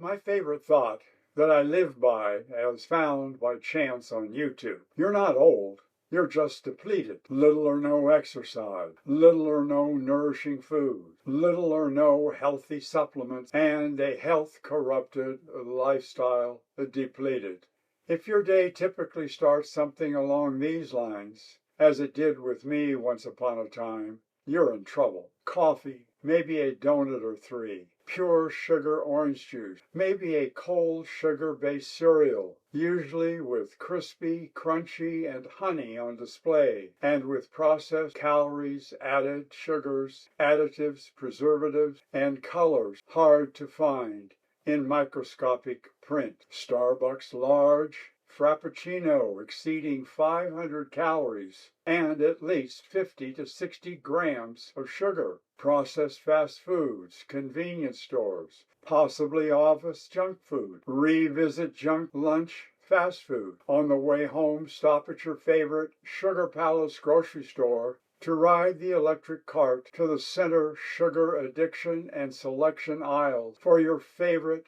My favorite thought that I live by, as found by chance on YouTube. You're not old. You're just depleted. Little or no exercise, little or no nourishing food, little or no healthy supplements, and a health corrupted lifestyle depleted. If your day typically starts something along these lines, as it did with me once upon a time, you're in trouble. Coffee, maybe a donut or three, pure sugar orange juice, maybe a cold sugar-based cereal, usually with crispy, crunchy, and honey on display, and with processed calories, added sugars, additives, preservatives, and colors hard to find in microscopic print. Starbucks large Frappuccino exceeding 500 calories and at least 50 to 60 grams of sugar. Processed fast foods, convenience stores, possibly office junk food. Revisit junk lunch fast food. On the way home, stop at your favorite Sugar Palace grocery store to ride the electric cart to the center sugar addiction and selection aisles for your favorite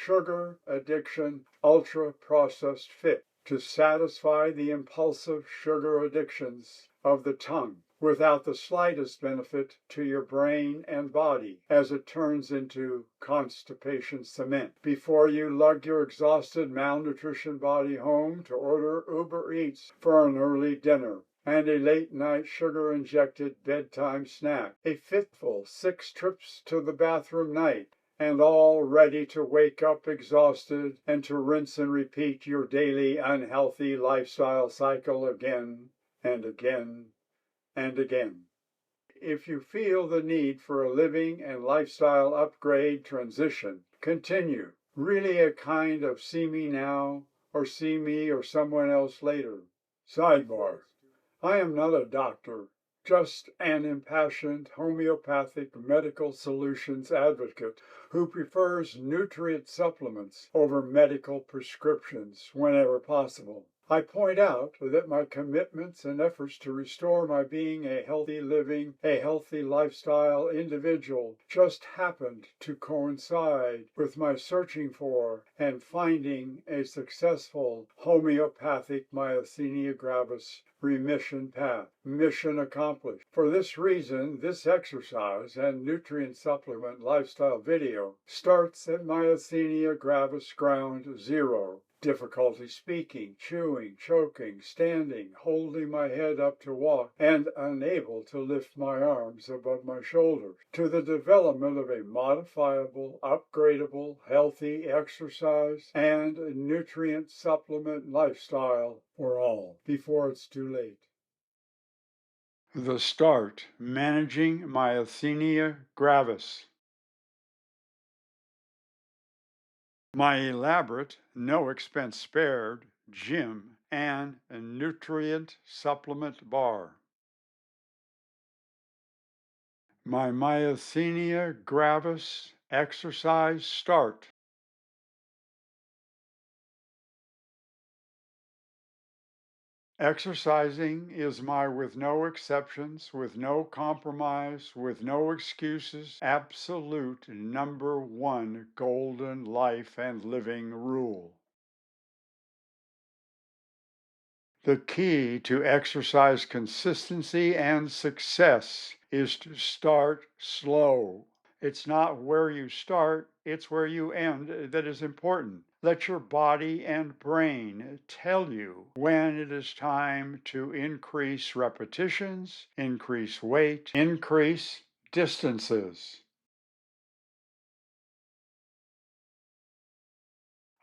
sugar addiction ultra processed fix to satisfy the impulsive sugar addictions of the tongue without the slightest benefit to your brain and body, as it turns into constipation cement. Before you lug your exhausted malnutrition body home to order Uber Eats for an early dinner and a late-night sugar-injected bedtime snack, a fitful 6 trips to the bathroom night, and all ready to wake up exhausted and to rinse and repeat your daily unhealthy lifestyle cycle again and again and again. If you feel the need for a living and lifestyle upgrade transition, continue. Really a kind of see me now or see me or someone else later. Sidebar. I am not a doctor, just an impassioned homeopathic medical solutions advocate who prefers nutrient supplements over medical prescriptions whenever possible. I point out that my commitments and efforts to restore my being a healthy living, a healthy lifestyle individual just happened to coincide with my searching for and finding a successful homeopathic myasthenia gravis remission path. Mission accomplished. For this reason, this exercise and nutrient supplement lifestyle video starts at myasthenia gravis ground zero. Difficulty speaking, chewing, choking, standing, holding my head up to walk, and unable to lift my arms above my shoulders, to the development of a modifiable, upgradable, healthy exercise and nutrient supplement lifestyle for all before it's too late. The start, managing myasthenia gravis. My elaborate, no expense spared gym and a nutrient supplement bar. My myasthenia gravis exercise start. Exercising is my, with no exceptions, with no compromise, with no excuses, absolute #1 golden life and living rule. The key to exercise consistency and success is to start slow. It's not where you start, it's where you end that is important. Let your body and brain tell you when it is time to increase repetitions, increase weight, increase distances.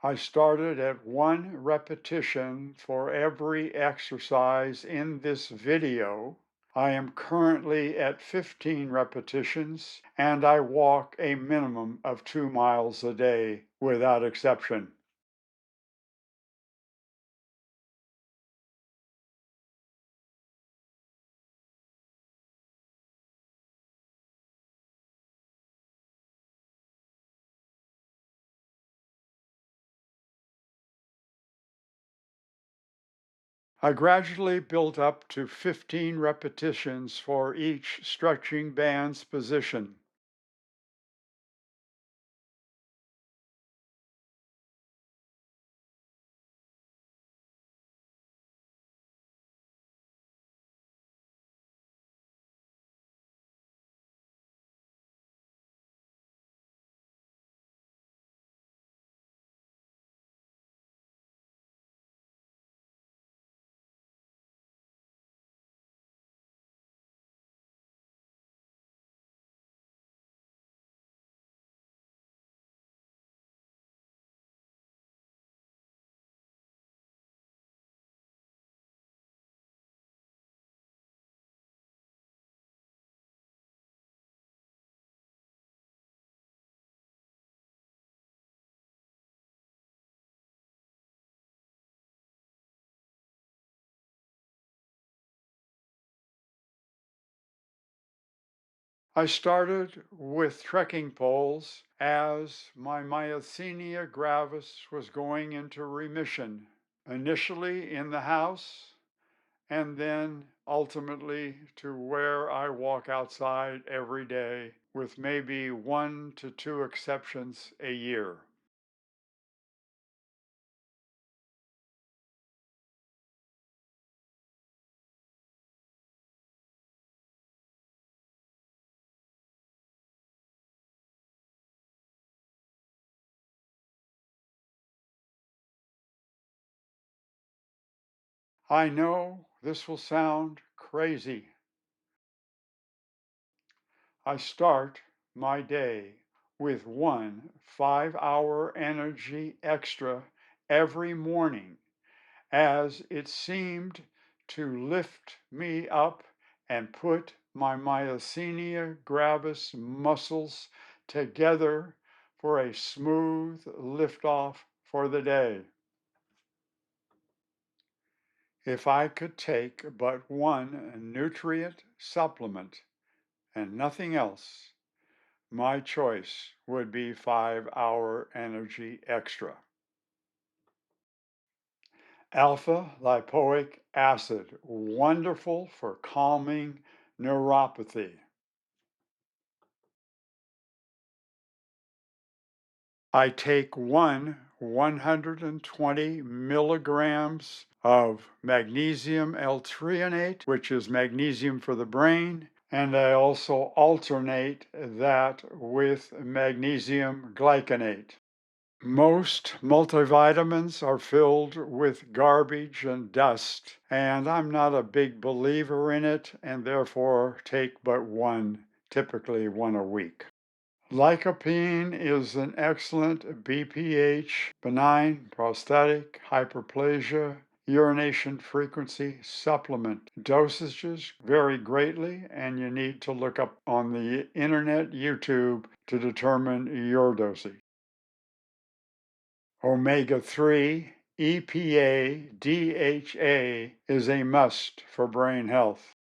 I started at 1 repetition for every exercise in this video. I am currently at 15 repetitions, and I walk a minimum of 2 miles a day without exception. I gradually built up to 15 repetitions for each stretching band's position. I started with trekking poles as my myasthenia gravis was going into remission, initially in the house and then ultimately to where I walk outside every day with maybe 1 to 2 exceptions a year. I know this will sound crazy. I start my day with 1 5-hour energy extra every morning as it seemed to lift me up and put my myasthenia gravis muscles together for a smooth liftoff for the day. If I could take but one nutrient supplement and nothing else, my choice would be 5-hour energy extra. Alpha lipoic acid, wonderful for calming neuropathy. I take 120 milligrams of magnesium L-threonate, which is magnesium for the brain, and I also alternate that with magnesium glycinate. Most multivitamins are filled with garbage and dust, and I'm not a big believer in it, and therefore take but one, typically one a week. Lycopene is an excellent BPH, benign prostatic hyperplasia, urination frequency supplement. Dosages vary greatly, and you need to look up on the internet, YouTube, to determine your dosage. Omega-3, EPA, DHA is a must for brain health.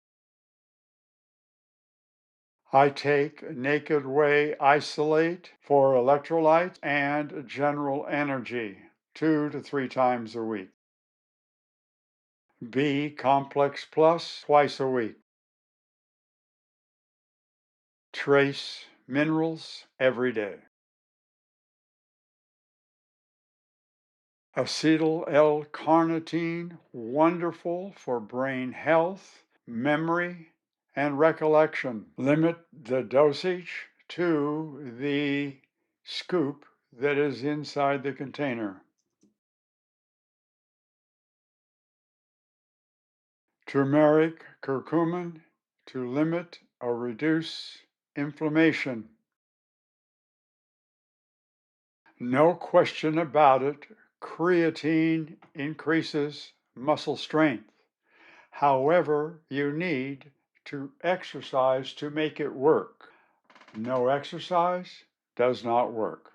I take Naked Whey Isolate for electrolytes and general energy 2 to 3 times a week. B Complex Plus twice a week. Trace minerals every day. Acetyl L-carnitine, wonderful for brain health, memory, and recollection. Limit the dosage to the scoop that is inside the container. Turmeric curcumin to limit or reduce inflammation. No question about it, creatine increases muscle strength. However, you need to exercise to make it work. No exercise does not work.